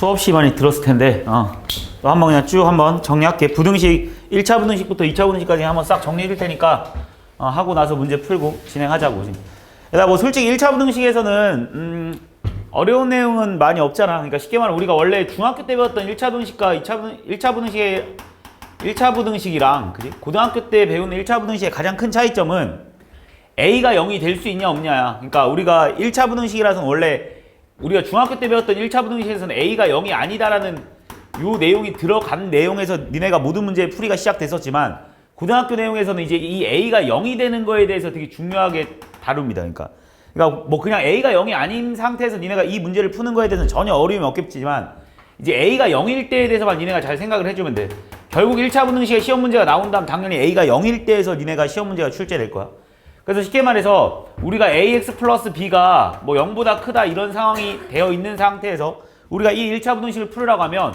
수없이 많이 들었을 텐데 또 한번 그냥 쭉 한번 정리할게. 부등식 1차 부등식부터 2차 부등식까지 한번 싹 정리해 줄 테니까 하고 나서 문제 풀고 진행하자고. 일단 뭐 솔직히 1차 부등식에서는 어려운 내용은 많이 없잖아. 그러니까 쉽게 말하면 우리가 원래 중학교 때 배웠던 1차 부등식과 1차 부등식의 1차 부등식이랑 그지? 고등학교 때 배우는 1차 부등식의 가장 큰 차이점은 A가 0이 될 수 있냐 없냐야. 그러니까 우리가 1차 부등식이라서는 원래 우리가 중학교 때 배웠던 1차 부등식에서는 A가 0이 아니다라는 요 내용이 들어간 내용에서 니네가 모든 문제의 풀이가 시작됐었지만 고등학교 내용에서는 이제 이 A가 0이 되는 거에 대해서 되게 중요하게 다룹니다. 그러니까 뭐 그냥 A가 0이 아닌 상태에서 니네가 이 문제를 푸는 거에 대해서는 전혀 어려움이 없겠지만 이제 A가 0일 때에 대해서만 니네가 잘 생각을 해주면 돼. 결국 1차 부등식에 시험 문제가 나온다면 당연히 A가 0일 때에서 니네가 시험 문제가 출제될 거야. 그래서 쉽게 말해서 우리가 AX 플러스 B가 뭐 0보다 크다 이런 상황이 되어 있는 상태에서 우리가 이 1차 부등식을 풀으라고 하면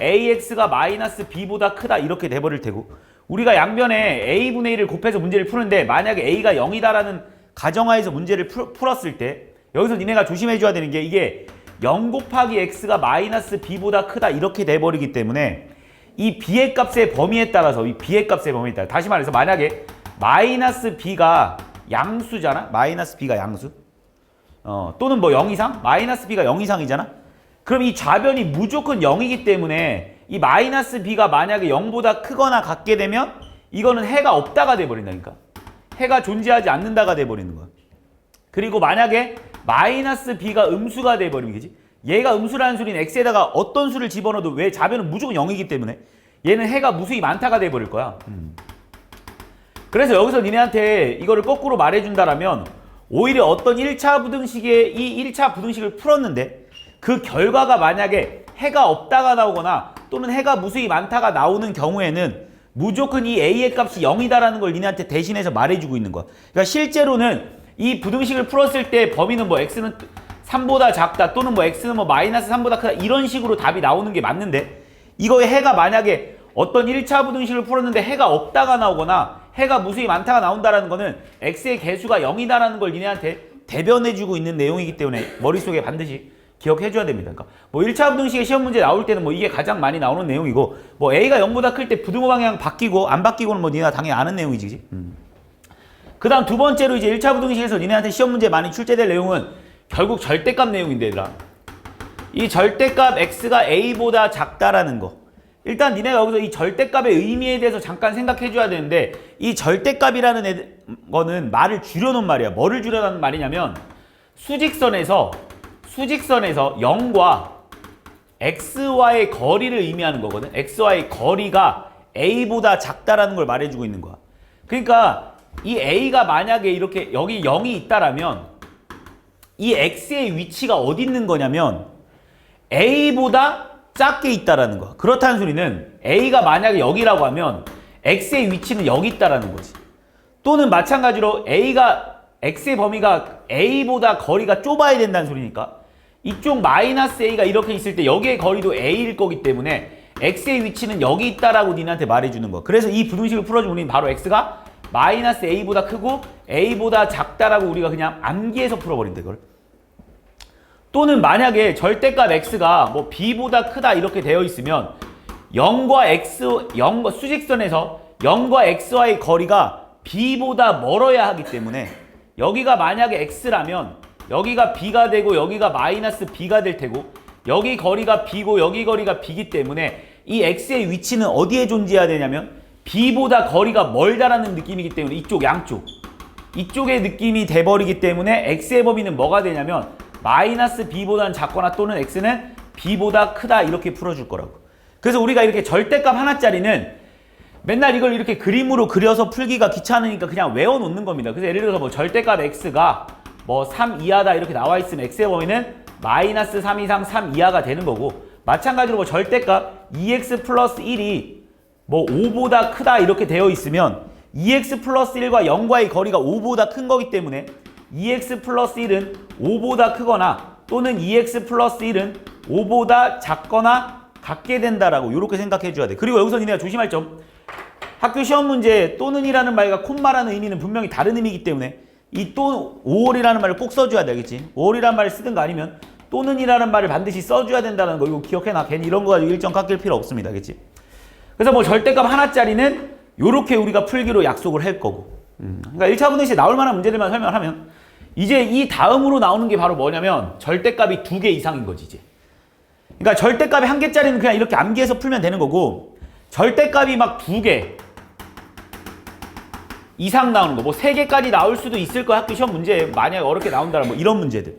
AX가 마이너스 B보다 크다 이렇게 돼버릴 테고 우리가 양변에 A분의 1을 곱해서 문제를 푸는데 만약에 A가 0이다라는 가정하에서 문제를 풀었을 때 여기서 니네가 조심해줘야 되는 게 이게 0 곱하기 X가 마이너스 B보다 크다 이렇게 돼버리기 때문에 이 B의 값의 범위에 따라서 이 B의 값의 범위에 따라 다시 말해서 만약에 마이너스 B가 양수잖아? 마이너스 B가 양수? 또는 뭐 0 이상? 마이너스 B가 0 이상이잖아? 그럼 이 좌변이 무조건 0이기 때문에 이 마이너스 B가 만약에 0보다 크거나 같게 되면 이거는 해가 없다가 돼버린다니까. 해가 존재하지 않는다가 돼버리는 거야. 그리고 만약에 마이너스 B가 음수가 돼버리면 그지? 얘가 음수라는 소리는 X에다가 어떤 수를 집어넣어도 왜 좌변은 무조건 0이기 때문에 얘는 해가 무수히 많다가 돼버릴 거야. 그래서 여기서 니네한테 이거를 거꾸로 말해준다라면 오히려 어떤 1차 부등식의 이 1차 부등식을 풀었는데 그 결과가 만약에 해가 없다가 나오거나 또는 해가 무수히 많다가 나오는 경우에는 무조건 이 A의 값이 0이다라는 걸 니네한테 대신해서 말해주고 있는 거야. 그러니까 실제로는 이 부등식을 풀었을 때 범위는 뭐 X는 3보다 작다 또는 뭐 X는 뭐 마이너스 3보다 크다 이런 식으로 답이 나오는 게 맞는데 이거에 해가 만약에 어떤 1차 부등식을 풀었는데 해가 없다가 나오거나 해가 무수히 많다가 나온다라는 거는 X의 개수가 0이다라는 걸 니네한테 대변해주고 있는 내용이기 때문에 머릿속에 반드시 기억해줘야 됩니다. 그러니까 뭐 1차 부등식의 시험 문제 나올 때는 뭐 이게 가장 많이 나오는 내용이고 뭐 A가 0보다 클 때 부등호 방향 바뀌고 안 바뀌고는 뭐 니네가 당연히 아는 내용이지. 그치? 그 다음 두 번째로 이제 1차 부등식에서 니네한테 시험 문제 많이 출제될 내용은 결국 절대값 내용인데 얘들아. 이 절대값 X가 A보다 작다라는 거. 일단 니네가 여기서 이 절대값의 의미에 대해서 잠깐 생각해줘야 되는데 이 절대값이라는 거는 말을 줄여놓은 말이야. 뭐를 줄여놓은 말이냐면 수직선에서 0과 xy의 거리를 의미하는 거거든. xy의 거리가 a보다 작다라는 걸 말해주고 있는 거야. 그러니까 이 a가 만약에 이렇게 여기 0이 있다라면 이 x의 위치가 어디 있는 거냐면 a보다 작게 있다라는 거야. 그렇다는 소리는 a가 만약에 여기라고 하면 x의 위치는 여기 있다라는 거지. 또는 마찬가지로 x의 범위가 a보다 거리가 좁아야 된다는 소리니까 이쪽 마이너스 a가 이렇게 있을 때 여기의 거리도 a일 거기 때문에 x의 위치는 여기 있다라고 니네한테 말해주는 거야. 그래서 이 부등식을 풀어주면 우리는 바로 x가 마이너스 a보다 크고 a보다 작다라고 우리가 그냥 암기해서 풀어버린다 이걸. 또는 만약에 절대값 x가 뭐 b보다 크다 이렇게 되어 있으면 0과 수직선에서 0과 x와의 거리가 b보다 멀어야 하기 때문에 여기가 만약에 x라면 여기가 b가 되고 여기가 마이너스 b가 될 테고 여기 거리가 b고 여기 거리가 b이기 때문에 이 x의 위치는 어디에 존재해야 되냐면 b보다 거리가 멀다라는 느낌이기 때문에 이쪽 양쪽 이쪽의 느낌이 돼버리기 때문에 x의 범위는 뭐가 되냐면 마이너스 b보다는 작거나 또는 x는 b보다 크다 이렇게 풀어줄 거라고. 그래서 우리가 이렇게 절대값 하나짜리는 맨날 이걸 이렇게 그림으로 그려서 풀기가 귀찮으니까 그냥 외워놓는 겁니다. 그래서 예를 들어서 뭐 절대값 x가 뭐 3 이하다 이렇게 나와 있으면 x의 범위는 마이너스 3 이상 3 이하가 되는 거고 마찬가지로 뭐 절대값 2x 플러스 1이 뭐 5보다 크다 이렇게 되어 있으면 2x 플러스 1과 0과의 거리가 5보다 큰 거기 때문에 2x 플러스 1은 5보다 크거나 또는 2x 플러스 1은 5보다 작거나 같게 된다라고 이렇게 생각해 줘야 돼. 그리고 여기서 니네가 조심할 점 학교 시험 문제 또는이라는 말과 콤마라는 의미는 분명히 다른 의미이기 때문에 이 또 5월이라는 말을 꼭 써줘야 되겠지. 5월이라는 말을 쓰든가 아니면 또는이라는 말을 반드시 써줘야 된다는 거 이거 기억해놔. 괜히 이런 거 가지고 일정 깎일 필요 없습니다. 그치? 그래서 뭐 절대값 하나짜리는 요렇게 우리가 풀기로 약속을 할 거고. 그러니까 1차 분식에 나올 만한 문제들만 설명하면 이제 이 다음으로 나오는 게 바로 뭐냐면 절대값이 2개 이상인 거지 이제. 그러니까 절대값이 1개짜리는 그냥 이렇게 암기해서 풀면 되는 거고 절대값이 막 2개 이상 나오는 거 뭐 3개까지 나올 수도 있을 거야. 학교 시험 문제 만약에 어렵게 나온다라 뭐 이런 문제들.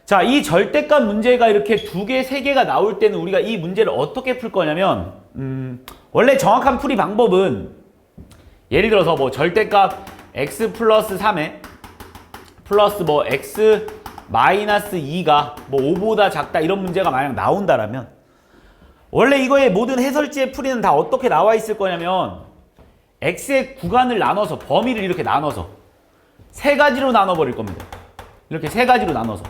자, 이 절대값 문제가 이렇게 2개, 3개가 나올 때는 우리가 이 문제를 어떻게 풀 거냐면 원래 정확한 풀이 방법은 예를 들어서 뭐 절대값 x 플러스 3에 플러스 뭐 x 마이너스 2가 뭐 5보다 작다 이런 문제가 만약 나온다라면 원래 이거의 모든 해설지의 풀이는 다 어떻게 나와 있을 거냐면 x의 구간을 나눠서 범위를 이렇게 나눠서 3가지로 나눠버릴 겁니다. 이렇게 3가지로 나눠서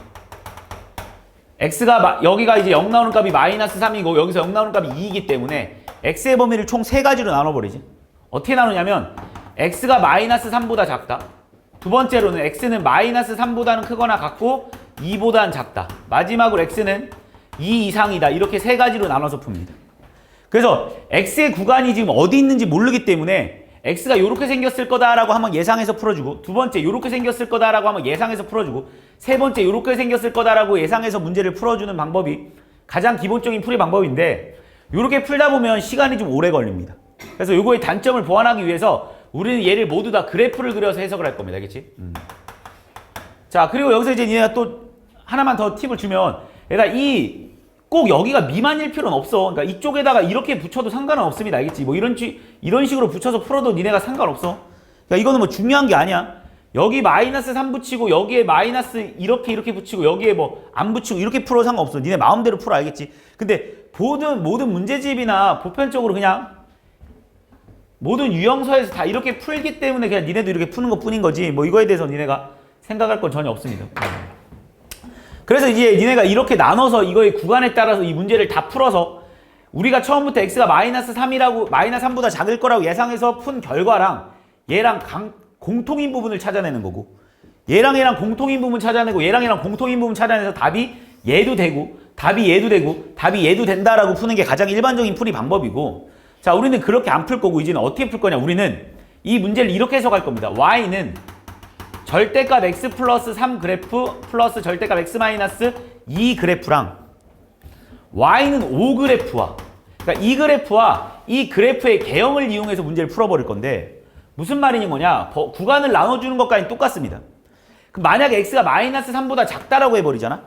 x가 여기가 이제 0 나오는 값이 마이너스 3이고 여기서 0 나오는 값이 2이기 때문에 x의 범위를 총 3가지로 나눠버리지. 어떻게 나누냐면 x가 마이너스 3보다 작다. 두 번째로는 x는 마이너스 3보다는 크거나 같고 2보다는 작다. 마지막으로 x는 2 이상이다. 이렇게 3가지로 나눠서 풉니다. 그래서 x의 구간이 지금 어디 있는지 모르기 때문에 x가 이렇게 생겼을 거다라고 한번 예상해서 풀어주고 두 번째 이렇게 생겼을 거다라고 한번 예상해서 풀어주고 세 번째 이렇게 생겼을 거다라고 예상해서 문제를 풀어주는 방법이 가장 기본적인 풀이 방법인데 이렇게 풀다 보면 시간이 좀 오래 걸립니다. 그래서 이거의 단점을 보완하기 위해서 우리는 얘를 모두 다 그래프를 그려서 해석을 할 겁니다. 알겠지? 자, 그리고 여기서 이제 얘가 또 하나만 더 팁을 주면 얘가 꼭 여기가 미만일 필요는 없어. 그러니까 이쪽에다가 이렇게 붙여도 상관은 없습니다. 알겠지? 뭐 이런 식으로 붙여서 풀어도 니네가 상관없어. 그러니까 이거는 뭐 중요한 게 아니야. 여기 마이너스 3 붙이고 여기에 마이너스 이렇게 붙이고 여기에 뭐 안 붙이고 이렇게 풀어도 상관없어. 니네 마음대로 풀어. 알겠지? 근데 모든 문제집이나 보편적으로 그냥 모든 유형서에서 다 이렇게 풀기 때문에 그냥 니네도 이렇게 푸는 것 뿐인 거지. 뭐 이거에 대해서 니네가 생각할 건 전혀 없습니다. 그래서 이제 니네가 이렇게 나눠서 이거의 구간에 따라서 이 문제를 다 풀어서 우리가 처음부터 x가 마이너스 3보다 작을 거라고 예상해서 푼 결과랑 얘랑 공통인 부분을 찾아내는 거고 얘랑 공통인 부분 찾아내고 얘랑 공통인 부분 찾아내서 답이 얘도 되고 답이 얘도 되고 답이 얘도 된다라고 푸는 게 가장 일반적인 풀이 방법이고 자, 우리는 그렇게 안 풀 거고 이제는 어떻게 풀 거냐. 우리는 이 문제를 이렇게 해석할 겁니다. y는 절대값 x 플러스 3 그래프 플러스 절대값 x 마이너스 2 그래프랑 y는 5 그래프와 그러니까 이 그래프와 이 그래프의 개형을 이용해서 문제를 풀어버릴 건데 무슨 말이니 뭐냐. 구간을 나눠주는 것까지 똑같습니다. 그럼 만약에 x가 마이너스 3보다 작다라고 해버리잖아.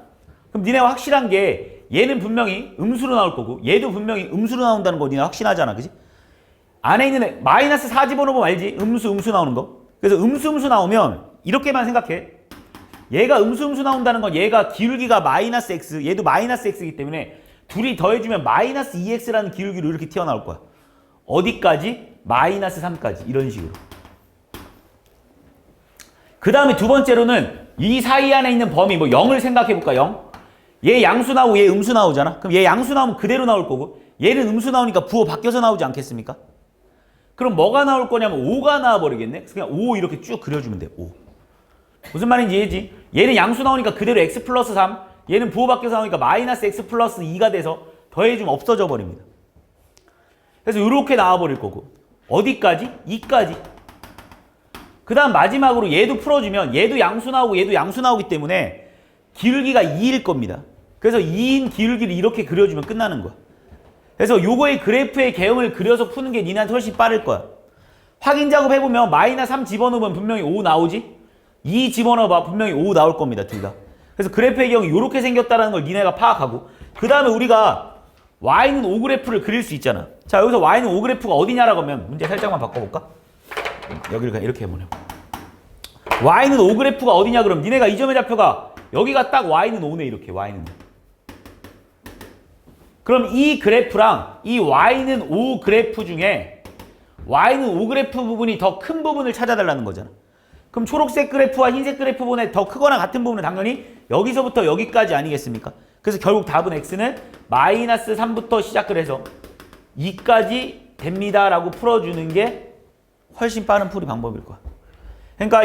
그럼 니네가 확실한 게 얘는 분명히 음수로 나올 거고 얘도 분명히 음수로 나온다는 거 니네 확신하잖아. 그지? 안에 있는 마이너스 4 집어넣으면 알지? 음수 나오는 거. 그래서 음수 나오면 이렇게만 생각해. 얘가 음수 나온다는 건 얘가 기울기가 마이너스 x, 얘도 마이너스 x이기 때문에 둘이 더해주면 마이너스 2x라는 기울기로 이렇게 튀어나올 거야. 어디까지? 마이너스 3까지. 이런 식으로. 그 다음에 두 번째로는 이 사이 안에 있는 범위, 뭐 0을 생각해볼까, 0? 얘 양수 나오고 얘 음수 나오잖아. 그럼 얘 양수 나오면 그대로 나올 거고 얘는 음수 나오니까 부호 바뀌어서 나오지 않겠습니까? 그럼 뭐가 나올 거냐면 5가 나와버리겠네. 그래서 그냥 5 이렇게 쭉 그려주면 돼. 5. 무슨 말인지 이해지? 얘는 양수 나오니까 그대로 x 플러스 3 얘는 부호 바뀌어서 나오니까 마이너스 x 플러스 2가 돼서 더해주면 없어져 버립니다. 그래서 이렇게 나와버릴 거고 어디까지? 2까지. 그 다음 마지막으로 얘도 풀어주면 얘도 양수 나오고 얘도 양수 나오기 때문에 기울기가 2일 겁니다. 그래서 2인 기울기를 이렇게 그려주면 끝나는 거야. 그래서 요거의 그래프의 개형을 그려서 푸는 게 니네한테 훨씬 빠를 거야. 확인 작업 해보면 마이너스 3 집어넣으면 분명히 5 나오지? 2 집어넣어봐 분명히 5 나올 겁니다. 둘 다. 그래서 그래프의 개형이 이렇게 생겼다는 걸 니네가 파악하고 그 다음에 우리가 y는 5 그래프를 그릴 수 있잖아. 자, 여기서 y는 5 그래프가 어디냐라고 하면 문제 살짝만 바꿔볼까? 여기를 그냥 이렇게 해보려. y는 5 그래프가 어디냐 그럼 니네가 이 점의 좌표가 여기가 딱 y는 5네. 이렇게 y는. 그럼 이 그래프랑 이 y는 5 그래프 중에 y는 5 그래프 부분이 더 큰 부분을 찾아달라는 거잖아. 그럼 초록색 그래프와 흰색 그래프 부분에 더 크거나 같은 부분은 당연히 여기서부터 여기까지 아니겠습니까? 그래서 결국 답은 x는 마이너스 3부터 시작을 해서 2까지 됩니다 라고 풀어주는 게 훨씬 빠른 풀이 방법일 거야. 그러니까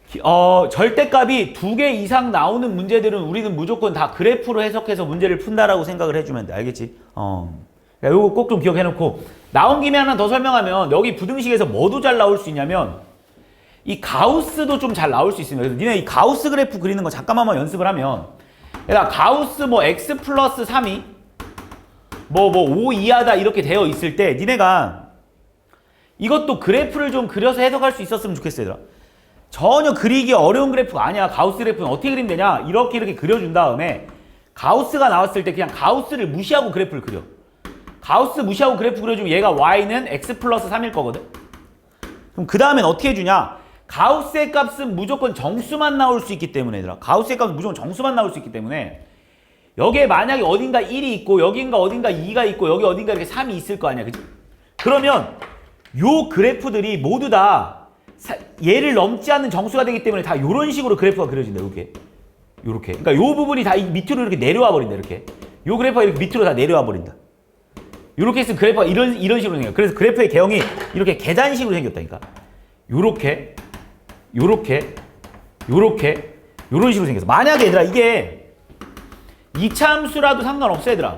절대값이 2개 이상 나오는 문제들은 우리는 무조건 다 그래프로 해석해서 문제를 푼다라고 생각을 해주면 돼. 알겠지? 요거 꼭 좀 기억해놓고, 나온 김에 하나 더 설명하면, 여기 부등식에서 뭐도 잘 나올 수 있냐면, 이 가우스도 좀 잘 나올 수 있습니다. 그래서 니네 이 가우스 그래프 그리는 거 잠깐만만 연습을 하면, 얘가 가우스 뭐 x 플러스 3이 뭐 5 이하다 이렇게 되어 있을 때, 니네가 이것도 그래프를 좀 그려서 해석할 수 있었으면 좋겠어, 얘들아. 전혀 그리기 어려운 그래프가 아니야. 가우스 그래프는 어떻게 그리면 되냐? 이렇게 그려준 다음에 가우스가 나왔을 때 그냥 가우스를 무시하고 그래프를 그려. 가우스 무시하고 그래프 그려주면 얘가 y는 x 플러스 3일 거거든? 그럼 그 다음엔 어떻게 해주냐? 가우스의 값은 무조건 정수만 나올 수 있기 때문에, 얘들아. 가우스의 값은 무조건 정수만 나올 수 있기 때문에 여기에 만약에 어딘가 1이 있고 여기인가 어딘가 2가 있고 여기 어딘가 이렇게 3이 있을 거 아니야. 그치? 그러면 요 그래프들이 모두 다 얘를 넘지 않는 정수가 되기 때문에 다 이런 식으로 그래프가 그려진다. 요렇게. 그러니까 요 부분이 다 밑으로 이렇게 내려와 버린다. 이렇게. 요 그래프가 이렇게 밑으로 다 내려와 버린다. 요렇게 했으면 그래프가 이런 식으로 생겨. 그래서 그래프의 개형이 이렇게 계단식으로 생겼다니까. 요런 식으로 생겼어. 만약에 얘들아 이게 이차함수라도 상관없어, 얘들아.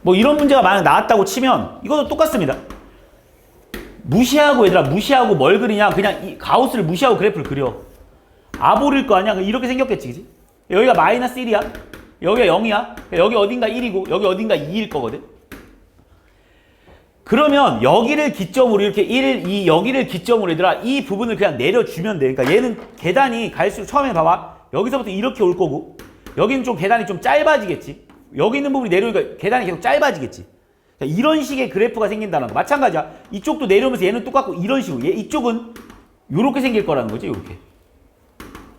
뭐 이런 문제가 만약 나왔다고 치면 이것도 똑같습니다. 무시하고, 얘들아, 무시하고 뭘 그리냐? 그냥 이 가우스를 무시하고 그래프를 그려. 아볼일 거 아니야? 이렇게 생겼겠지, 그치? 여기가 마이너스 1이야. 여기가 0이야. 여기 어딘가 1이고 여기 어딘가 2일 거거든. 그러면 여기를 기점으로 이렇게 1, 2, 여기를 기점으로, 얘들아, 이 부분을 그냥 내려주면 돼. 그러니까 얘는 계단이 갈수록 처음에 봐봐. 여기서부터 이렇게 올 거고 여기는 좀 계단이 좀 짧아지겠지. 여기 있는 부분이 내려오니까 계단이 계속 짧아지겠지. 그러니까 이런 식의 그래프가 생긴다는 거. 마찬가지야. 이쪽도 내려오면서 얘는 똑같고 이런 식으로. 이쪽은 이렇게 생길 거라는 거지. 이렇게.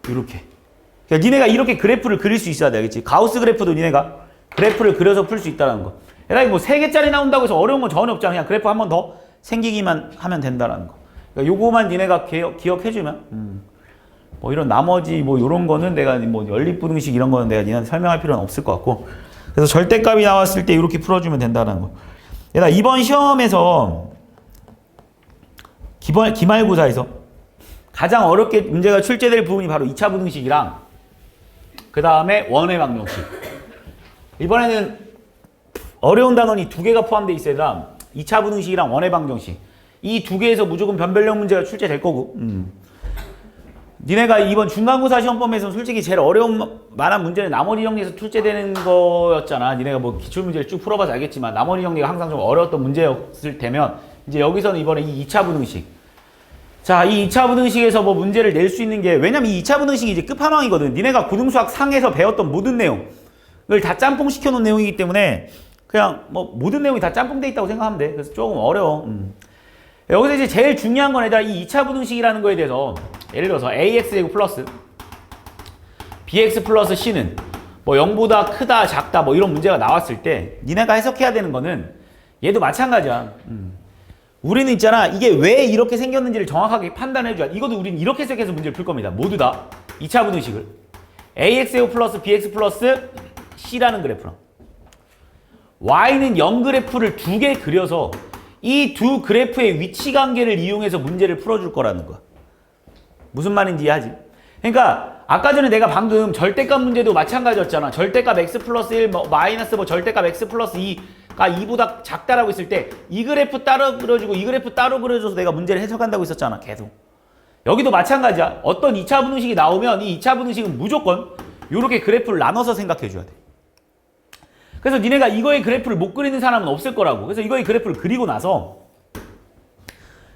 그러니까 니네가 이렇게 그래프를 그릴 수 있어야 돼. 알겠지? 가우스 그래프도 니네가 그래프를 그려서 풀 수 있다는 거. 얘들아, 뭐 3개짜리 나온다고 해서 어려운 건 전혀 없잖아. 그냥 그래프 한 번 더 생기기만 하면 된다는 거. 그러니까 요거만 니네가 기억해주면 뭐 이런 나머지 뭐 요런 거는 내가 뭐 연립부등식 이런 거는 내가 니네한테 설명할 필요는 없을 것 같고, 그래서 절대값이 나왔을 때 이렇게 풀어주면 된다는 거. 얘들아, 이번 시험에서 기말고사에서 가장 어렵게 문제가 출제될 부분이 바로 2차 부등식이랑 그 다음에 원의 방정식. 이번에는 어려운 단원이 2개가 포함되어 있어야 2차 부등식이랑 원의 방정식. 이 2개에서 무조건 변별력 문제가 출제될 거고. 니네가 이번 중간고사 시험범에서는 솔직히 제일 어려운 만한 문제는 나머지 정리에서 출제되는 거였잖아. 니네가 뭐 기출문제를 쭉 풀어봐서 알겠지만 나머지 정리가 항상 좀 어려웠던 문제였을 테면 이제 여기서는 이번에 이 2차 부등식. 자, 이 2차 부등식에서 뭐 문제를 낼 수 있는 게, 왜냐면 이 2차 부등식이 이제 끝판왕이거든. 니네가 고등수학 상에서 배웠던 모든 내용을 다 짬뽕 시켜놓은 내용이기 때문에 그냥 뭐 모든 내용이 다 짬뽕돼 있다고 생각하면 돼. 그래서 조금 어려워. 여기서 이제 제일 중요한 건, 얘들아, 이 2차 부등식이라는 거에 대해서 예를 들어서 AX제곱 플러스 BX 플러스 C는 뭐 0보다 크다 작다 뭐 이런 문제가 나왔을 때 니네가 해석해야 되는 거는 얘도 마찬가지야. 우리는 있잖아, 이게 왜 이렇게 생겼는지를 정확하게 판단해줘야. 이것도 우리는 이렇게 해석해서 문제를 풀 겁니다. 모두 다 2차 부등식을 AX제곱 플러스 BX 플러스 C라는 그래프랑 Y는 0 그래프를 2개 그려서 이 두 그래프의 위치 관계를 이용해서 문제를 풀어줄 거라는 거야. 무슨 말인지 이해하지? 그러니까 아까 전에 내가 방금 절대값 문제도 마찬가지였잖아. 절대값 x 플러스 1 마이너스 절대값 x 플러스 2가 2보다 작다라고 했을 때 이 그래프 따로 그려주고 이 그래프 따로 그려줘서 내가 문제를 해석한다고 했었잖아. 계속. 여기도 마찬가지야. 어떤 2차 부등식이 나오면 이 2차 부등식은 무조건 이렇게 그래프를 나눠서 생각해줘야 돼. 그래서 니네가 이거의 그래프를 못 그리는 사람은 없을 거라고. 그래서 이거의 그래프를 그리고 나서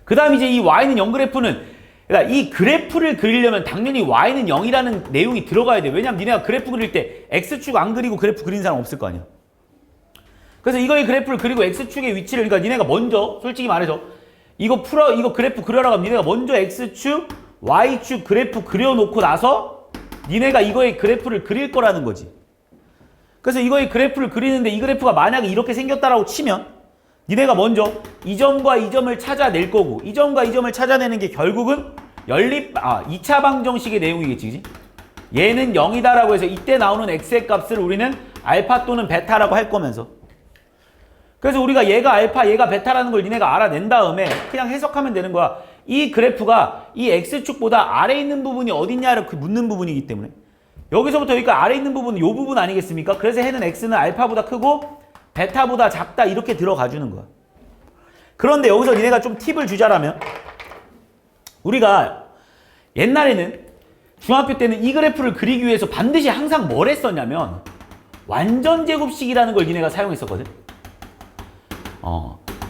그 다음 이제 이 y는 0 그래프는, 그러니까 이 그래프를 그리려면 당연히 y는 0이라는 내용이 들어가야 돼. 왜냐면 니네가 그래프 그릴 때 x축 안 그리고 그래프 그리는 사람 없을 거 아니야. 그래서 이거의 그래프를 그리고 x축의 위치를, 그러니까 니네가 먼저 솔직히 말해서 이거 그래프 그려라 하면 니네가 먼저 x축, y축 그래프 그려놓고 나서 니네가 이거의 그래프를 그릴 거라는 거지. 그래서 이거의 그래프를 그리는데 이 그래프가 만약에 이렇게 생겼다라고 치면 니네가 먼저 이 점과 이 점을 찾아낼 거고, 이 점과 이 점을 찾아내는 게 결국은 2차 방정식의 내용이겠지, 그치? 얘는 0이다라고 해서 이때 나오는 x의 값을 우리는 알파 또는 베타라고 할 거면서, 그래서 우리가 얘가 알파, 얘가 베타라는 걸 니네가 알아낸 다음에 그냥 해석하면 되는 거야. 이 그래프가 이 X축보다 아래에 있는 부분이 어딨냐를 묻는 부분이기 때문에 여기서부터 여기까지 아래에 있는 부분은 이 부분 아니겠습니까? 그래서 해는 X는 알파보다 크고 베타보다 작다 이렇게 들어가 주는 거야. 그런데 여기서 니네가 좀 팁을 주자라면 우리가 옛날에는 중학교 때는 이 그래프를 그리기 위해서 반드시 항상 뭘 했었냐면 완전제곱식이라는 걸 니네가 사용했었거든.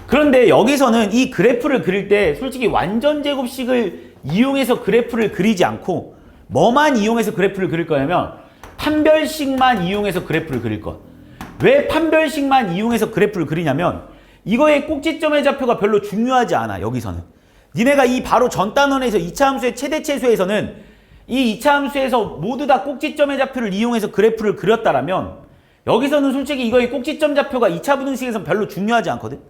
그런데 여기서는 이 그래프를 그릴 때 솔직히 완전제곱식을 이용해서 그래프를 그리지 않고 뭐만 이용해서 그래프를 그릴 거냐면 판별식만 이용해서 그래프를 그릴 거야. 왜 판별식만 이용해서 그래프를 그리냐면 이거의 꼭지점의 좌표가 별로 중요하지 않아. 여기서는 니네가 이 바로 전 단원에서 2차 함수의 최대체수에서는 이 2차 함수에서 모두 다 꼭지점의 좌표를 이용해서 그래프를 그렸다라면 여기서는 솔직히 이거의 꼭지점 좌표가 2차 분응식에서는 별로 중요하지 않거든.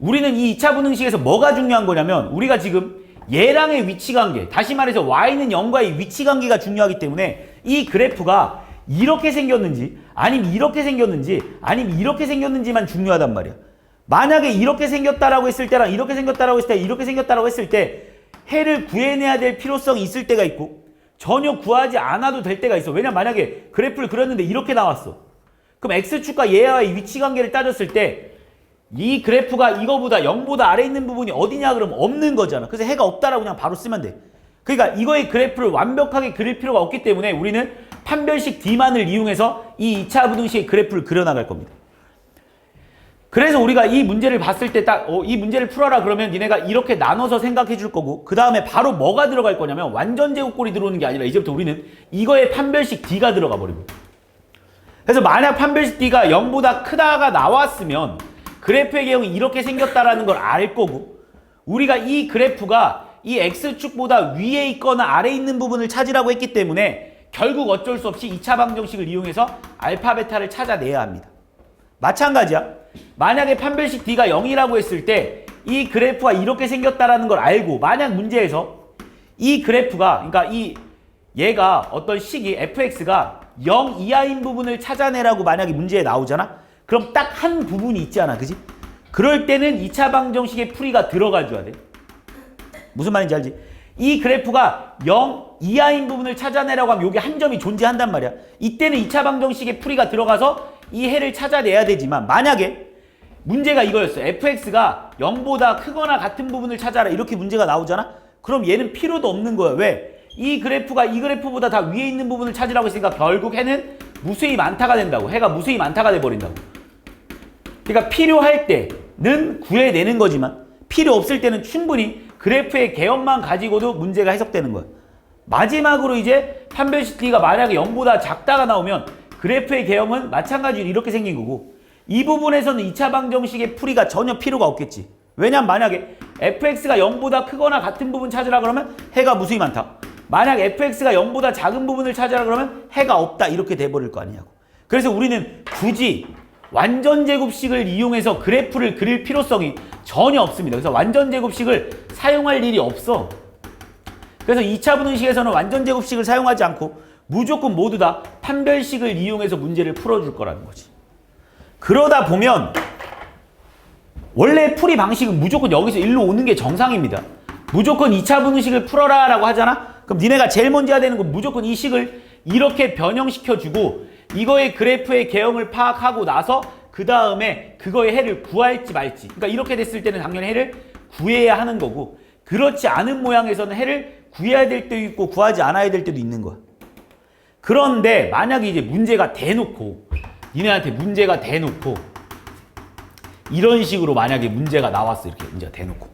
우리는 이 2차 분응식에서 뭐가 중요한 거냐면 우리가 지금 얘랑의 위치관계, 다시 말해서 y는 0과의 위치관계가 중요하기 때문에 이 그래프가 이렇게 생겼는지 아니면 이렇게 생겼는지 아니면 이렇게 생겼는지만 중요하단 말이야. 만약에 이렇게 생겼다라고 했을 때랑 이렇게 생겼다라고 했을 때 이렇게 생겼다라고 했을 때 해를 구해내야 될 필요성이 있을 때가 있고 전혀 구하지 않아도 될 때가 있어. 왜냐면 만약에 그래프를 그렸는데 이렇게 나왔어. 그럼 X축과 얘와의 위치관계를 따졌을 때 이 그래프가 이거보다 0보다 아래 있는 부분이 어디냐 그러면 없는 거잖아. 그래서 해가 없다라고 그냥 바로 쓰면 돼. 그러니까 이거의 그래프를 완벽하게 그릴 필요가 없기 때문에 우리는 판별식 D만을 이용해서 이 2차 부등식의 그래프를 그려나갈 겁니다. 그래서 우리가 이 문제를 봤을 때 딱 이 문제를 풀어라 그러면 니네가 이렇게 나눠서 생각해 줄 거고 그 다음에 바로 뭐가 들어갈 거냐면 완전제곱꼴이 들어오는 게 아니라 이제부터 우리는 이거의 판별식 D가 들어가 버립니다. 그래서 만약 판별식 D가 0보다 크다가 나왔으면 그래프의 개형이 이렇게 생겼다라는 걸 알 거고 우리가 이 그래프가 이 X축보다 위에 있거나 아래에 있는 부분을 찾으라고 했기 때문에 결국 어쩔 수 없이 2차 방정식을 이용해서 알파, 베타를 찾아내야 합니다. 마찬가지야. 만약에 판별식 D가 0이라고 했을 때 이 그래프가 이렇게 생겼다라는 걸 알고 만약 문제에서 이 그래프가 그러니까 얘가 어떤 식이 fx가 0 이하인 부분을 찾아내라고 만약에 문제에 나오잖아. 그럼 딱 한 부분이 있지 않아, 그지? 그럴 때는 2차 방정식의 풀이가 들어가 줘야 돼. 무슨 말인지 알지? 이 그래프가 0 이하인 부분을 찾아내라고 하면 여기 한 점이 존재한단 말이야. 이때는 2차 방정식의 풀이가 들어가서 이 해를 찾아내야 되지만 만약에 문제가 이거였어. fx가 0보다 크거나 같은 부분을 찾아라. 이렇게 문제가 나오잖아? 그럼 얘는 필요도 없는 거야. 왜? 이 그래프가 이 그래프보다 다 위에 있는 부분을 찾으라고 했으니까 결국 해는 무수히 많다가 된다고. 해가 무수히 많다가 돼버린다고. 그러니까 필요할 때는 구해내는 거지만 필요 없을 때는 충분히 그래프의 개형만 가지고도 문제가 해석되는 거야. 마지막으로 이제 판별식 D가 만약에 0보다 작다가 나오면 그래프의 개형은 마찬가지로 이렇게 생긴 거고 이 부분에서는 2차 방정식의 풀이가 전혀 필요가 없겠지. 왜냐면 만약에 fx가 0보다 크거나 같은 부분 찾으라 그러면 해가 무수히 많다. 만약 fx가 0보다 작은 부분을 찾으라 그러면 해가 없다. 이렇게 돼버릴 거 아니냐고. 그래서 우리는 굳이 완전제곱식을 이용해서 그래프를 그릴 필요성이 전혀 없습니다. 그래서 완전제곱식을 사용할 일이 없어. 그래서 2차 분응식에서는 완전제곱식을 사용하지 않고 무조건 모두 다 판별식을 이용해서 문제를 풀어줄 거라는 거지. 그러다 보면 원래 풀이 방식은 무조건 여기서 일로 오는 게 정상입니다. 무조건 2차 분응식을 풀어라 라고 하잖아? 그럼 니네가 제일 먼저 해야 되는 건 무조건 이 식을 이렇게 변형시켜주고 이거의 그래프의 개형을 파악하고 나서 그 다음에 그거의 해를 구할지 말지. 그러니까 이렇게 됐을 때는 당연히 해를 구해야 하는 거고 그렇지 않은 모양에서는 해를 구해야 될 때도 있고 구하지 않아야 될 때도 있는 거야. 그런데 만약에 이제 문제가 대놓고 니네한테 문제가 대놓고 이런 식으로 만약에 문제가 나왔어. 이렇게 문제가 대놓고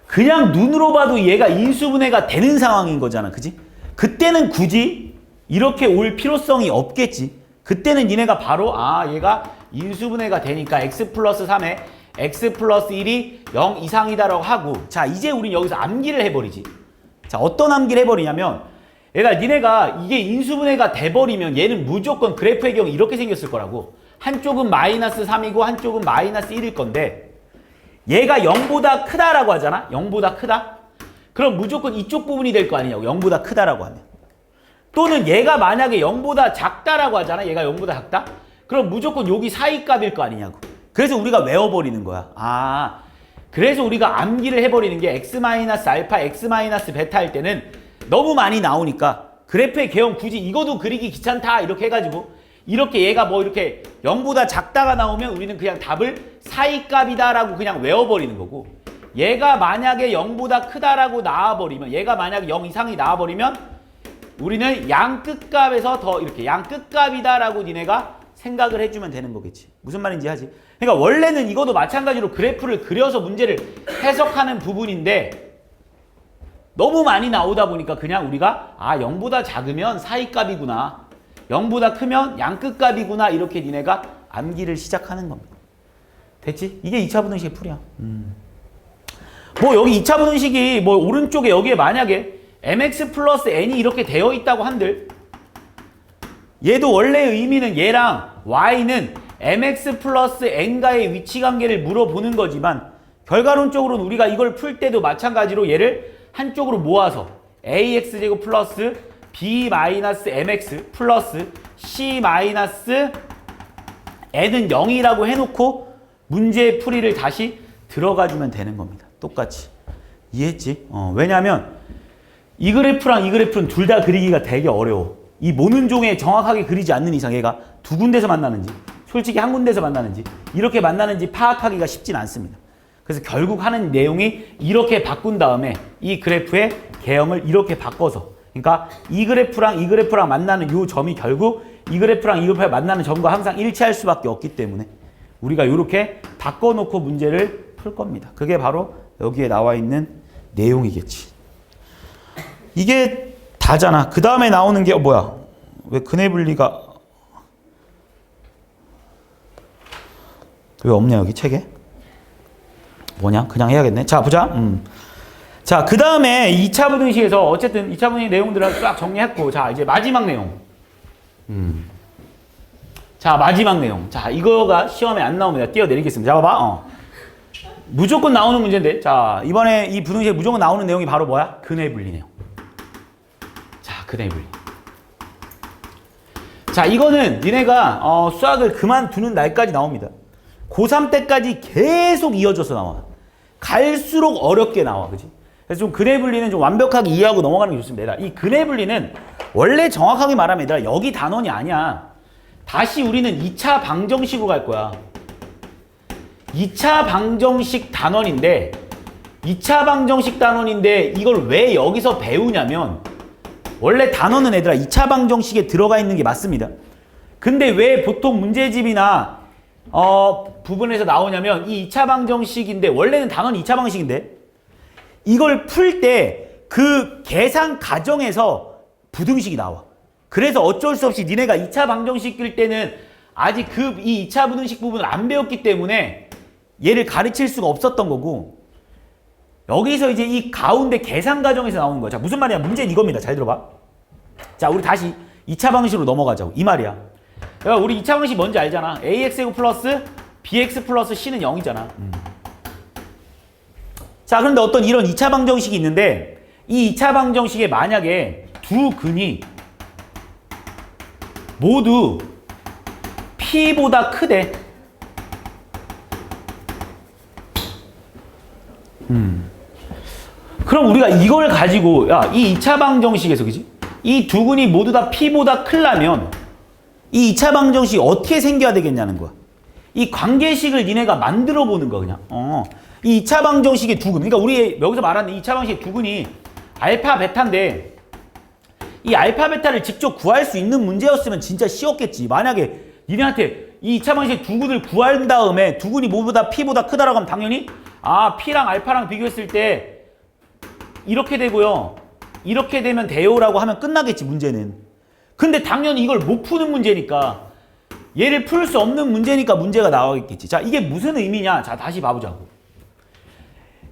그냥 눈으로 봐도 얘가 인수분해가 되는 상황인 거잖아. 그지? 그때는 굳이 이렇게 올 필요성이 없겠지. 그때는 니네가 바로 얘가 인수분해가 되니까 x 플러스 3에 x 플러스 1이 0 이상이다라고 하고 자 이제 우린 여기서 암기를 해버리지. 자 어떤 암기를 해버리냐면 얘가 니네가 이게 인수분해가 돼버리면 얘는 무조건 그래프의 경우 이렇게 생겼을 거라고. 한쪽은 마이너스 3이고 한쪽은 마이너스 1일 건데 얘가 0보다 크다라고 하잖아. 0보다 크다? 그럼 무조건 이쪽 부분이 될 거 아니냐고. 0보다 크다라고 하면. 또는 얘가 만약에 0보다 작다라고 하잖아. 얘가 0보다 작다? 그럼 무조건 여기 사이 값일 거 아니냐고. 그래서 우리가 외워버리는 거야. 아, 그래서 우리가 암기를 해버리는 게 x-알파, x-베타 할 때는 너무 많이 나오니까 그래프의 개형 굳이 이거도 그리기 귀찮다 이렇게 해가지고 이렇게 얘가 뭐 이렇게 0보다 작다가 나오면 우리는 그냥 답을 사이값이다 라고 그냥 외워버리는 거고, 얘가 만약에 0보다 크다라고 나와버리면, 얘가 만약에 0 이상이 나와버리면 우리는 양 끝값에서 더 이렇게 양 끝값이다 라고 니네가 생각을 해주면 되는 거겠지. 무슨 말인지 하지? 그러니까 원래는 이것도 마찬가지로 그래프를 그려서 문제를 해석하는 부분인데 너무 많이 나오다 보니까 그냥 우리가 0보다 작으면 사이값이구나, 0보다 크면 양 끝값이구나, 이렇게 니네가 암기를 시작하는 겁니다. 됐지? 이게 2차 부등식의 풀이야. 뭐 여기 2차 부등식이 뭐 오른쪽에 여기에 만약에 mx 플러스 n이 이렇게 되어 있다고 한들, 얘도 원래 의미는 얘랑 y는 mx 플러스 n과의 위치관계를 물어보는 거지만 결과론적으로는 우리가 이걸 풀 때도 마찬가지로 얘를 한쪽으로 모아서 ax제곱 플러스 b 마이너스 mx 플러스 c 마이너스 n은 0이라고 해놓고 문제의 풀이를 다시 들어가주면 되는 겁니다. 똑같이. 이해했지? 왜냐하면 이 그래프랑 이 그래프는 둘 다 그리기가 되게 어려워. 이 모는종에 정확하게 그리지 않는 이상 얘가 두 군데서 만나는지, 솔직히 한 군데서 만나는지, 이렇게 만나는지 파악하기가 쉽진 않습니다. 그래서 결국 하는 내용이 이렇게 바꾼 다음에 이 그래프의 개형을 이렇게 바꿔서, 그러니까 이 그래프랑 만나는 이 점이 결국 이 그래프랑 이 그래프에 만나는 점과 항상 일치할 수밖에 없기 때문에 우리가 이렇게 바꿔놓고 문제를 풀 겁니다. 그게 바로 여기에 나와 있는 내용이겠지. 이게 다잖아. 그 다음에 나오는 게 뭐야? 왜 근해 분리가 왜 없냐 여기 책에? 뭐냐? 그냥 해야겠네. 자, 보자. 자, 그 다음에 2차 부등식에서 어쨌든 2차 부등식 내용들을 쫙 정리했고, 자, 이제 마지막 내용. 자, 마지막 내용. 자, 이거가 시험에 안 나옵니다. 띄워내리겠습니다. 자, 봐봐. 무조건 나오는 문제인데, 자, 이번에 이 부등식에 무조건 나오는 내용이 바로 뭐야? 근해 분리 내용. 자, 근해 분리. 자, 이거는 니네가 수학을 그만두는 날까지 나옵니다. 고3 때까지 계속 이어져서 나와. 갈수록 어렵게 나와. 그치? 그래서 좀 근해 분리는 좀 완벽하게 이해하고 넘어가는 게 좋습니다. 이 근해 분리는 원래 정확하게 말하면 얘들아 여기 단원이 아니야. 다시 우리는 2차 방정식으로 갈 거야. 2차 방정식 단원인데, 2차 방정식 단원인데 이걸 왜 여기서 배우냐면, 원래 단원은 얘들아 2차 방정식에 들어가 있는 게 맞습니다. 근데 왜 보통 문제집이나 부분에서 나오냐면 이 2차 방정식인데, 원래는 단원이 2차 방정식인데 이걸 풀 때 그 계산 과정에서 부등식이 나와. 그래서 어쩔 수 없이 니네가 2차 방정식일 때는 아직 이 2차 부등식 부분을 안 배웠기 때문에 얘를 가르칠 수가 없었던 거고, 여기서 이제 이 가운데 계산 과정에서 나오는 거야. 자, 무슨 말이야? 문제는 이겁니다. 잘 들어봐. 자, 우리 다시 2차 방식으로 넘어가자고. 이 말이야. 그러니까 우리 2차 방식 뭔지 알잖아. ax제곱 플러스 bx 플러스 c는 0이잖아. 자, 그런데 어떤 이런 2차 방정식이 있는데, 이 2차 방정식에 만약에 두 근이 모두 p보다 크대. 그럼 우리가 이걸 가지고, 야, 이 2차 방정식에서, 그지? 이 두 근이 모두 다 p보다 크려면 이 2차 방정식이 어떻게 생겨야 되겠냐는 거야. 이 관계식을 니네가 만들어 보는 거야, 그냥. 이 2차 방정식의 두 근. 그러니까 우리 여기서 말하는 2차 방정식의 두 근이 알파, 베타인데, 이 알파, 베타를 직접 구할 수 있는 문제였으면 진짜 쉬웠겠지. 만약에 니네한테 이 2차 방정식의 두 근을 구한 다음에 두 근이 모두 다 p보다 크다라고 하면 당연히 p랑 알파랑 비교했을 때 이렇게 되고요, 이렇게 되면 돼요라고 하면 끝나겠지, 문제는. 근데 당연히 이걸 못 푸는 문제니까, 얘를 풀 수 없는 문제니까 문제가 나오겠지. 자, 이게 무슨 의미냐? 자, 다시 봐보자고.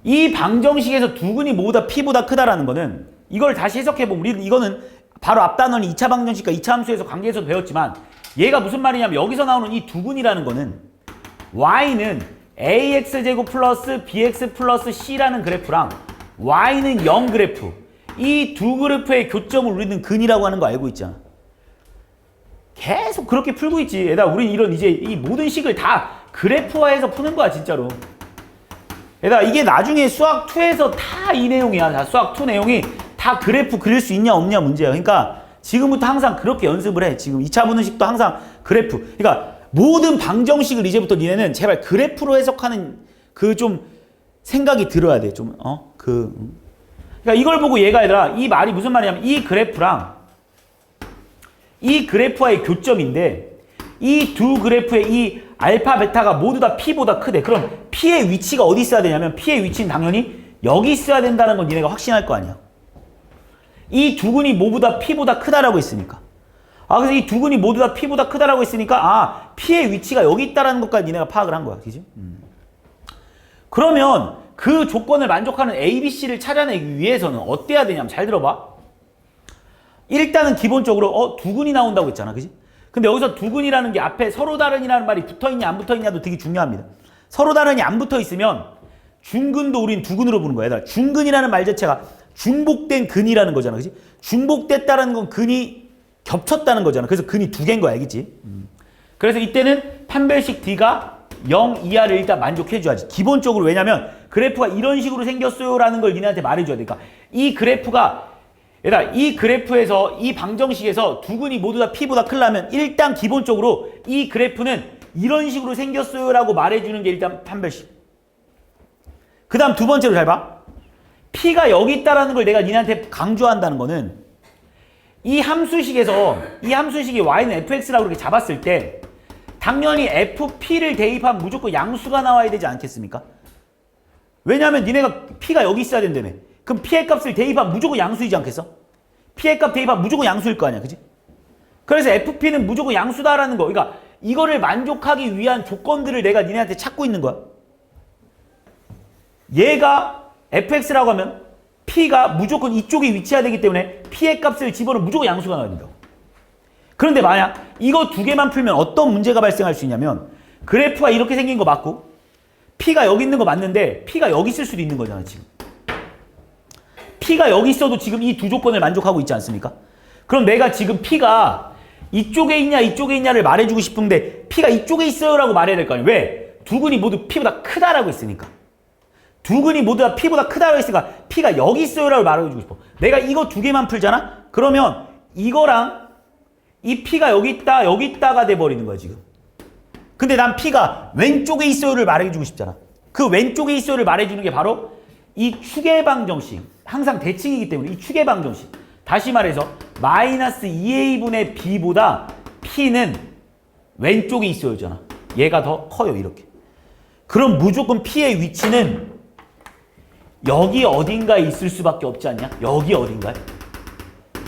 이 방정식에서 두 근이 모두 다 p보다 크다라는 거는, 이걸 다시 해석해보면 우리는 이거는 바로 앞 단원이 2차 방정식과 2차 함수에서 관계에서도 배웠지만, 얘가 무슨 말이냐면 여기서 나오는 이 두 근이라는 거는 y는 ax제곱 플러스 bx 플러스 c라는 그래프랑 y는 0 그래프, 이 두 그래프의 교점을 우리는 근이라고 하는 거 알고 있잖아. 계속 그렇게 풀고 있지. 얘들아, 우린 이런 이제 이 모든 식을 다 그래프화해서 푸는 거야 진짜로. 게다가 이게 나중에 수학 2에서 다 이 내용이야. 다 수학 2 내용이 다 그래프 그릴 수 있냐 없냐 문제야. 그러니까 지금부터 항상 그렇게 연습을 해. 지금 2차 분식도 항상 그래프. 그러니까 모든 방정식을 이제부터 니네는 제발 그래프로 해석하는 그 좀 생각이 들어야 돼. 좀 그러니까 이걸 보고 얘가 이 말이 무슨 말이냐면 이 그래프랑 이 그래프와의 교점인데 이 두 그래프의 이 알파 베타가 모두 다 P보다 크대. 그럼 P의 위치가 어디 있어야 되냐면 P의 위치는 당연히 여기 있어야 된다는 건 니네가 확신할 거 아니야. 이 두 근이 모두다 P보다 크다라고 했으니까. 그래서 이 두 근이 모두 다 P보다 크다라고 했으니까 P의 위치가 여기 있다라는 것까지 니네가 파악을 한 거야. 그지? 그러면 그 조건을 만족하는 A, B, C를 찾아내기 위해서는 어때야 되냐면 잘 들어봐. 일단은 기본적으로 두 근이 나온다고 했잖아. 그지? 근데 여기서 두 근이라는 게 앞에 서로 다른이라는 말이 붙어있냐 안 붙어있냐도 되게 중요합니다. 서로 다른이 안 붙어있으면 중근도 우린 두 근으로 보는 거야. 얘들아. 중근이라는 말 자체가 중복된 근이라는 거잖아. 그지? 중복됐다라는 건 근이 겹쳤다는 거잖아. 그래서 근이 두 개인 거야. 알겠지? 그래서 이때는 판별식 D가 0 이하를 일단 만족해줘야지. 기본적으로. 왜냐면 그래프가 이런 식으로 생겼어요 라는 걸 니네한테 말해줘야 돼. 그러니까 이 그래프가 얘들아, 이 그래프에서 이 방정식에서 두 근이 모두 다 P보다 크려면 일단 기본적으로 이 그래프는 이런 식으로 생겼어요 라고 말해주는 게 일단 판별식. 그 다음 두 번째로 잘 봐. P가 여기 있다라는 걸 내가 니네한테 강조한다는 거는 이 함수식에서 이 함수식이 y는 fx라고 이렇게 잡았을 때 당연히 fp를 대입하면 무조건 양수가 나와야 되지 않겠습니까? 왜냐하면 니네가 P가 여기 있어야 된다며. 그럼 P의 값을 대입하면 무조건 양수이지 않겠어? P의 값 대입하면 무조건 양수일 거 아니야. 그지? 그래서 FP는 무조건 양수다라는 거. 그러니까 이거를 만족하기 위한 조건들을 내가 니네한테 찾고 있는 거야. 얘가 fx라고 하면 P가 무조건 이쪽에 위치해야 되기 때문에 P의 값을 집어넣으면 무조건 양수가 나와야 된다고. 그런데 만약 이거 두 개만 풀면 어떤 문제가 발생할 수 있냐면 그래프가 이렇게 생긴 거 맞고 P가 여기 있는 거 맞는데 P가 여기 있을 수도 있는 거잖아. 지금. P가 여기 있어도 지금 이 두 조건을 만족하고 있지 않습니까? 그럼 내가 지금 P가 이쪽에 있냐 이쪽에 있냐를 말해주고 싶은데 P가 이쪽에 있어요 라고 말해야 될 거 아니에요. 왜? 두 근이 모두 P보다 크다라고 했으니까. 두 근이 모두 다 P보다 크다라고 했으니까 P가 여기 있어요 라고 말해주고 싶어. 내가 이거 두 개만 풀잖아? 그러면 이거랑 이 P가 여기 있다가 돼버리는 거야 지금. 근데 난 P가 왼쪽에 있어요를 말해주고 싶잖아. 그 왼쪽에 있어요를 말해주는 게 바로 이 축의 방정식. 항상 대칭이기 때문에 이 축의 방정식. 다시 말해서 마이너스 2a분의 b보다 P는 왼쪽에 있어요잖아. 얘가 더 커요. 이렇게. 그럼 무조건 P의 위치는 여기 어딘가에 있을 수밖에 없지 않냐? 여기 어딘가에?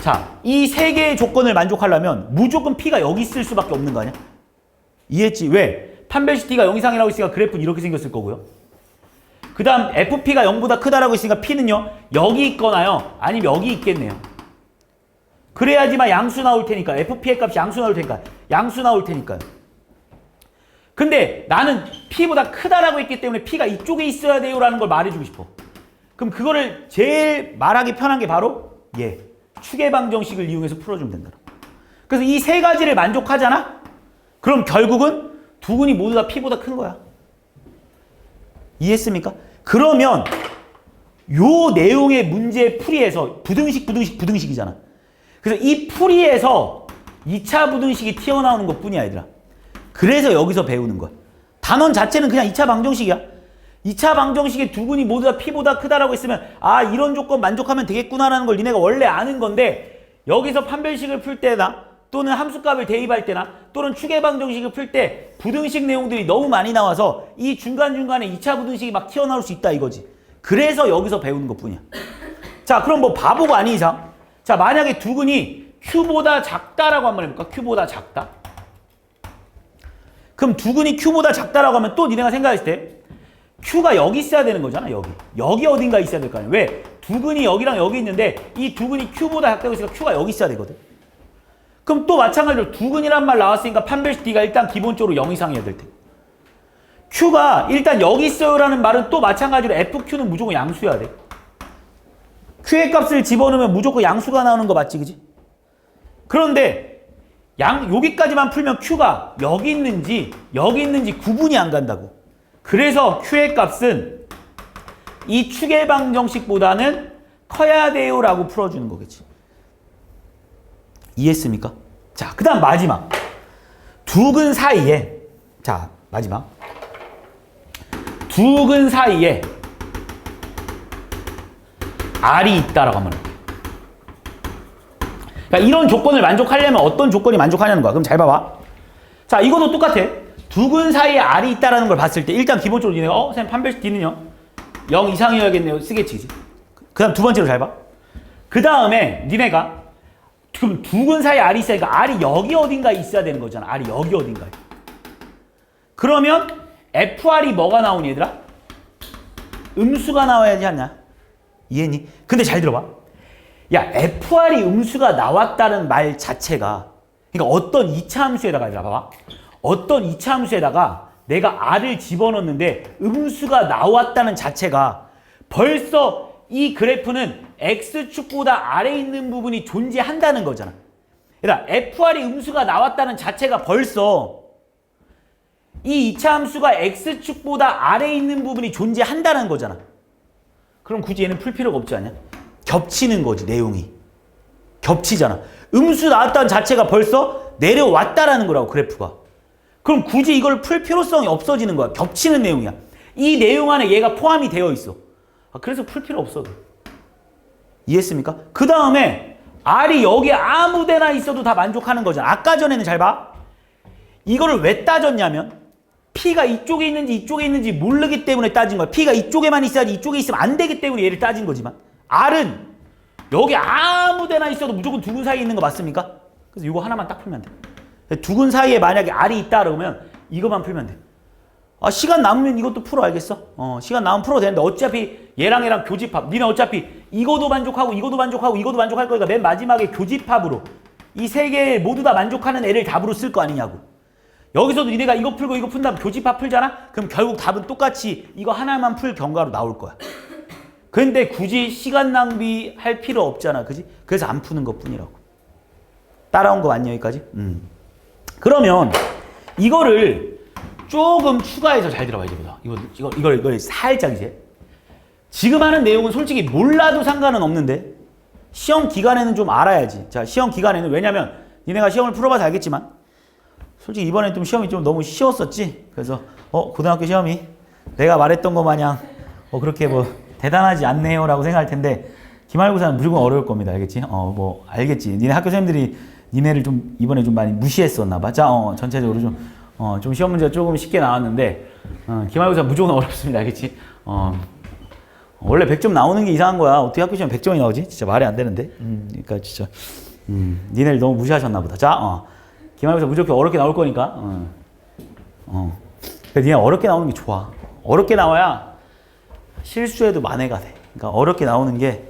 자, 이 세 개의 조건을 만족하려면 무조건 P가 여기 있을 수밖에 없는 거 아니야? 이해했지? 왜? 판별식 D가 0 이상이라고 했으니까 그래프는 이렇게 생겼을 거고요. 그 다음 FP가 0보다 크다라고 했으니까 P는요. 여기 있거나요. 아니면 여기 있겠네요. 그래야지만 양수 나올 테니까. FP의 값이 양수 나올 테니까. 양수 나올 테니까요. 근데 나는 P보다 크다라고 했기 때문에 P가 이쪽에 있어야 돼요 라는 걸 말해주고 싶어. 그럼 그거를 제일 말하기 편한 게 바로 얘. 축의 방정식을 이용해서 풀어주면 된다. 그래서 이 세 가지를 만족하잖아? 그럼 결국은 두 근이 모두 다 P보다 큰 거야. 이해했습니까? 그러면 요 내용의 문제 풀이에서 부등식이잖아. 그래서 이 풀이에서 2차 부등식이 튀어나오는 것 뿐이야 얘들아. 그래서 여기서 배우는 거야. 단원 자체는 그냥 2차 방정식이야. 2차 방정식의 두 근이 모두 다 P보다 크다라고 했으면 이런 조건 만족하면 되겠구나라는 걸 니네가 원래 아는 건데 여기서 판별식을 풀 때나 또는 함수값을 대입할 때나 또는 축의 방정식을 풀 때 부등식 내용들이 너무 많이 나와서 이 중간중간에 2차 부등식이 막 튀어나올 수 있다 이거지. 그래서 여기서 배우는 것뿐이야. 자, 그럼 뭐 바보가 아닌 이상 자, 만약에 두 근이 Q보다 작다라고 한번 해볼까? Q보다 작다? 그럼 두 근이 Q보다 작다라고 하면 또 니네가 생각했을 때 Q가 여기 있어야 되는 거잖아. 여기 어딘가 있어야 될 거 아니야. 왜? 두 근이 여기랑 여기 있는데 이 두 근이 Q보다 작다고 했으니까 Q가 여기 있어야 되거든. 그럼 또 마찬가지로 두 근이란 말 나왔으니까 판별식 D가 일단 기본적으로 0 이상이어야 될 테. Q가 일단 여기 있어요라는 말은 또 마찬가지로 FQ는 무조건 양수여야 돼. Q의 값을 집어넣으면 무조건 양수가 나오는 거 맞지, 그지? 그런데 여기까지만 풀면 Q가 여기 있는지 구분이 안 간다고. 그래서 Q의 값은 이 축의 방정식보다는 커야 돼요 라고 풀어주는 거겠지. 이해했습니까? 자, 그 다음 마지막. 두 근 사이에, 자, 마지막. 두 근 사이에 R이 있다라고 하면 그러니까 이런 조건을 만족하려면 어떤 조건이 만족하냐는 거야. 그럼 잘 봐봐. 자, 이것도 똑같아. 두 근 사이에 R이 있다라는 걸 봤을 때 일단 기본적으로 니네가 선생님 판별식 D는요 0 이상이어야겠네요 쓰겠지. 그 다음 두 번째로 잘 봐. 그 다음에 니네가 그럼 두 근 사이에 R이 있으니까 R이 여기 어딘가에 있어야 되는 거잖아. R이 여기 어딘가에. 그러면 FR이 뭐가 나오니 얘들아? 음수가 나와야지 않냐? 이해했니? 근데 잘 들어봐. 야, FR이 음수가 나왔다는 말 자체가 그러니까 어떤 2차 함수에다가 얘들아 봐봐. 어떤 2차 함수에다가 내가 R을 집어넣는데 음수가 나왔다는 자체가 벌써 이 그래프는 X축보다 아래에 있는 부분이 존재한다는 거잖아. 얘들아, FR이 음수가 나왔다는 자체가 벌써 이 2차 함수가 X축보다 아래에 있는 부분이 존재한다는 거잖아. 그럼 굳이 얘는 풀 필요가 없지 않냐? 겹치는 거지, 내용이. 겹치잖아. 음수 나왔다는 자체가 벌써 내려왔다라는 거라고, 그래프가. 그럼 굳이 이걸 풀 필요성이 없어지는 거야. 겹치는 내용이야. 이 내용 안에 얘가 포함이 되어 있어. 그래서 풀 필요 없어. 이해했습니까? 그 다음에 R이 여기에 아무 데나 있어도 다 만족하는 거잖아. 아까 전에는 잘 봐. 이거를 왜 따졌냐면 P가 이쪽에 있는지 모르기 때문에 따진 거야. P가 이쪽에만 있어야지 이쪽에 있으면 안 되기 때문에 얘를 따진 거지만 R은 여기 아무 데나 있어도 무조건 두 근 사이에 있는 거 맞습니까? 그래서 이거 하나만 딱 풀면 돼. 두 근 사이에 만약에 R이 있다 그러면 이거만 풀면 돼. 시간 남으면 이것도 풀어, 알겠어? 시간 남으면 풀어도 되는데 어차피 얘랑 교집합. 니네 어차피 이거도 만족하고 이거도 만족할 거니까 맨 마지막에 교집합으로 이 세 개 모두 다 만족하는 애를 답으로 쓸 거 아니냐고. 여기서도 니네가 이거 풀고 이거 푼 다음 교집합 풀잖아? 그럼 결국 답은 똑같이 이거 하나만 풀 경과로 나올 거야. 근데 굳이 시간 낭비할 필요 없잖아. 그지? 그래서 안 푸는 것 뿐이라고. 따라온 거 맞니, 여기까지? 그러면 이거를 조금 추가해서 잘 들어봐, 이제보다. 이걸 살짝 이제. 지금 하는 내용은 솔직히 몰라도 상관은 없는데 시험 기간에는 좀 알아야지. 자, 시험 기간에는 왜냐면 니네가 시험을 풀어봐서 알겠지만 솔직히 이번에 좀 시험이 좀 너무 쉬웠었지. 그래서 고등학교 시험이 내가 말했던 거 마냥 그렇게 뭐 대단하지 않네요 라고 생각할 텐데 기말고사는 무조건 어려울 겁니다. 알겠지? 뭐 알겠지. 니네 학교 선생님들이 니네를 좀 이번에 좀 많이 무시했었나 봐. 자, 전체적으로 좀 시험 문제가 조금 쉽게 나왔는데 기말고사 무조건 어렵습니다. 알겠지? 원래 100점 나오는 게 이상한 거야. 어떻게 학교 시험 100점이 나오지? 진짜 말이 안 되는데. 그러니까 진짜 니네를 너무 무시하셨나 보다. 자, 기말고사 무조건 어렵게 나올 거니까. 그러니까 니네 어렵게 나오는 게 좋아. 어렵게 나와야 실수해도 만회가 돼. 그러니까 어렵게 나오는 게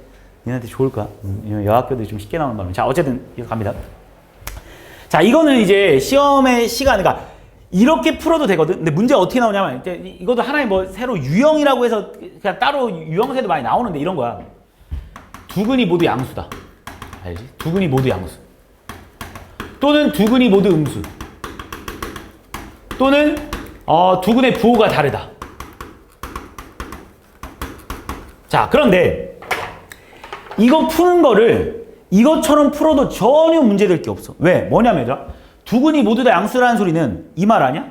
니네한테 좋을 거야. 여학교들이 좀 쉽게 나오는 바람에. 자, 어쨌든 이거 갑니다. 자, 이거는 이제 시험의 시간, 그러니까 이렇게 풀어도 되거든. 근데 문제가 어떻게 나오냐면 이제 이것도 하나의 뭐 새로 유형이라고 해서 그냥 따로 유형세도 많이 나오는데 이런 거야. 두 근이 모두 양수다. 알지? 두 근이 모두 양수. 또는 두 근이 모두 음수. 또는 두 근의 부호가 다르다. 자, 그런데 이거 푸는 거를 이것처럼 풀어도 전혀 문제될 게 없어. 왜? 뭐냐면 얘들아, 두 근이 모두 다 양수라는 소리는 이 말 아니야?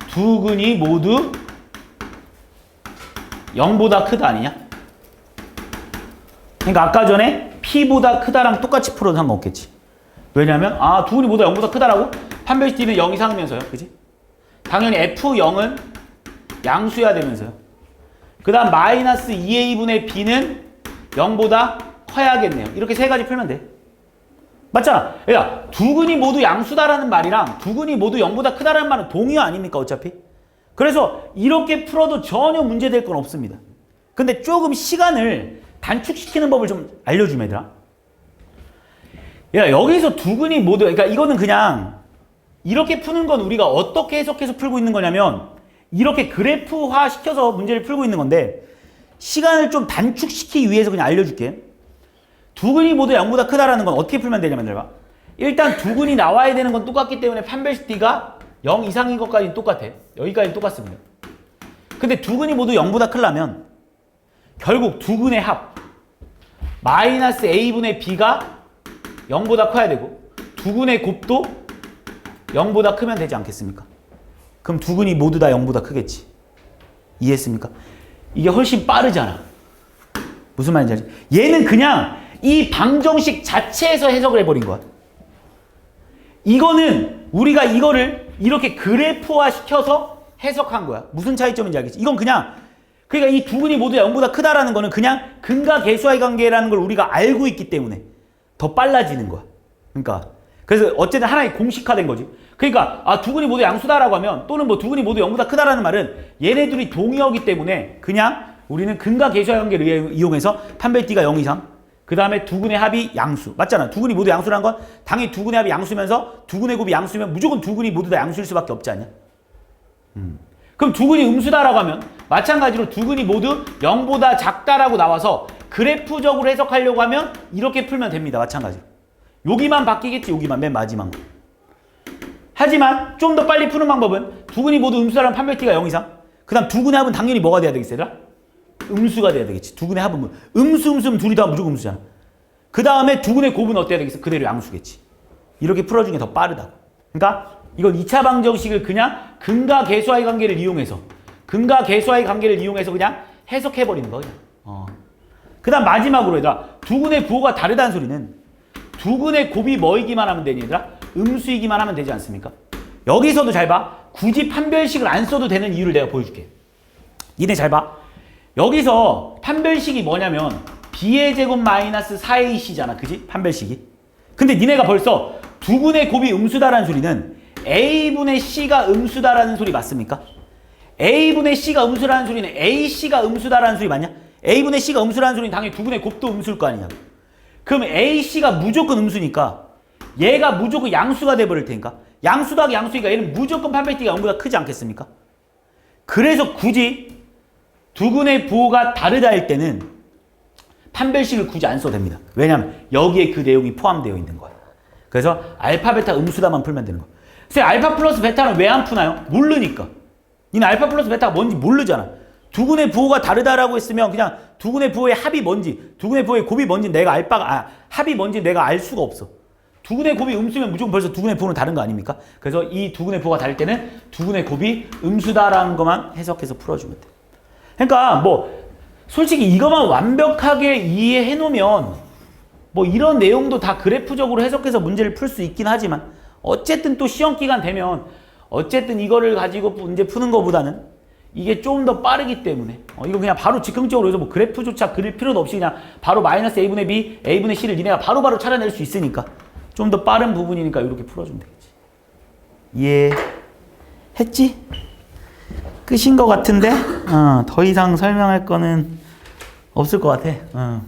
두 근이 모두 0보다 크다 아니냐? 그러니까 아까 전에 P보다 크다랑 똑같이 풀어도 상관없겠지. 왜냐면 두 근이 모두 0보다 크다라고? 판별식 D는 0 이상이면서요. 그지? 당연히 F0은 양수여야 되면서요. 그 다음 마이너스 2A분의 B는 0보다 커야겠네요. 이렇게 세 가지 풀면 돼. 맞잖아. 야, 두 근이 모두 양수다라는 말이랑 두 근이 모두 0보다 크다라는 말은 동의어 아닙니까, 어차피? 그래서 이렇게 풀어도 전혀 문제될 건 없습니다. 근데 조금 시간을 단축시키는 법을 좀 알려주면 얘들아. 야, 여기서 두 근이 모두, 그러니까 이거는 그냥 이렇게 푸는 건 우리가 어떻게 해석해서 풀고 있는 거냐면 이렇게 그래프화 시켜서 문제를 풀고 있는 건데 시간을 좀 단축시키기 위해서 그냥 알려줄게. 두 근이 모두 0보다 크다라는 건 어떻게 풀면 되냐면 봐. 일단 두근이 나와야 되는 건 똑같기 때문에 판별식 D가 0 이상인 것까지는 똑같아. 여기까지는 똑같습니다. 근데 두근이 모두 0보다 크려면 결국 두근의 합 마이너스 A분의 B가 0보다 커야 되고 두근의 곱도 0보다 크면 되지 않겠습니까? 그럼 두근이 모두 다 0보다 크겠지. 이해했습니까? 이게 훨씬 빠르잖아. 무슨 말인지 알지? 얘는 그냥 이 방정식 자체에서 해석을 해버린 거야. 이거는 우리가 이거를 이렇게 그래프화 시켜서 해석한 거야. 무슨 차이점인지 알겠지? 이건 그냥 그러니까 이 두근이 모두 0보다 크다라는 거는 그냥 근과 계수와의 관계라는 걸 우리가 알고 있기 때문에 더 빨라지는 거야. 그러니까 그래서 어쨌든 하나의 공식화된 거지. 그러니까 두근이 모두 양수다라고 하면 또는 뭐 두근이 모두 0보다 크다라는 말은 얘네들이 동의어기 때문에 그냥 우리는 근과 계수와의 관계를 이용해서 판별 D가 0 이상 그 다음에 두근의 합이 양수. 맞잖아. 두근이 모두 양수라는 건 당연히 두근의 합이 양수면서 두근의 곱이 양수면 무조건 두근이 모두 다 양수일 수밖에 없지 않냐? 그럼 두근이 음수다라고 하면 마찬가지로 두근이 모두 0보다 작다라고 나와서 그래프적으로 해석하려고 하면 이렇게 풀면 됩니다. 마찬가지로. 여기만 바뀌겠지. 여기만 맨 마지막. 하지만 좀 더 빨리 푸는 방법은 두근이 모두 음수다라는 판별 T가 0 이상 그 다음 두근의 합은 당연히 뭐가 돼야 되겠어? 얘들아? 음수가 돼야 되겠지. 두근의 합은 뭐 음수면 둘이 다 무조건 음수잖아. 그 다음에 두근의 곱은 어때야 되겠어? 그대로 양수겠지. 이렇게 풀어주는 게 더 빠르다고. 그러니까 이건 2차 방정식을 그냥 근과 계수와의 관계를 이용해서 그냥 해석해버리는 거야. 그 다음 마지막으로 얘들아 두근의 부호가 다르다는 소리는 두근의 곱이 뭐이기만 하면 되니 얘들아? 음수이기만 하면 되지 않습니까? 여기서도 잘 봐. 굳이 판별식을 안 써도 되는 이유를 내가 보여줄게. 니네 잘 봐. 여기서 판별식이 뭐냐면 B의 제곱 마이너스 4AC잖아. 그지? 판별식이. 근데 니네가 벌써 두근의 곱이 음수다라는 소리는 A분의 C가 음수다라는 소리 맞습니까? A분의 C가 음수라는 소리는 AC가 음수다라는 소리 맞냐? A분의 C가 음수라는 소리는 당연히 두근의 곱도 음수일 거 아니냐? 그럼 AC가 무조건 음수니까 얘가 무조건 양수가 돼버릴 테니까 양수 더하기 양수니까 얘는 무조건 판별 D가 0보다 크지 않겠습니까? 그래서 굳이 두근의 부호가 다르다 할 때는 판별식을 굳이 안 써도 됩니다. 왜냐하면 여기에 그 내용이 포함되어 있는 거야. 그래서 알파, 베타, 음수다만 풀면 되는 거야. 선생님 알파 플러스 베타는 왜 안 푸나요? 모르니까. 니는 알파 플러스 베타가 뭔지 모르잖아. 두근의 부호가 다르다라고 했으면 그냥 두근의 부호의 합이 뭔지 두근의 부호의 곱이 뭔지 내가 합이 뭔지 내가 알 수가 없어. 두근의 곱이 음수면 무조건 벌써 두근의 부호는 다른 거 아닙니까? 그래서 이 두근의 부호가 다를 때는 두근의 곱이 음수다라는 것만 해석해서 풀어주면 돼. 그러니까 뭐 솔직히 이것만 완벽하게 이해해 놓으면 뭐 이런 내용도 다 그래프적으로 해석해서 문제를 풀 수 있긴 하지만 어쨌든 또 시험 기간 되면 어쨌든 이거를 가지고 문제 푸는 것보다는 이게 좀 더 빠르기 때문에 이거 그냥 바로 즉흥적으로 해서 뭐 그래프조차 그릴 필요도 없이 그냥 바로 마이너스 A분의 B, A분의 C를 니네가 바로바로 찾아낼 수 있으니까 좀 더 빠른 부분이니까 이렇게 풀어주면 되겠지. 이해했지? 끝인 것 같은데 더 이상 설명할 거는 없을 것 같아.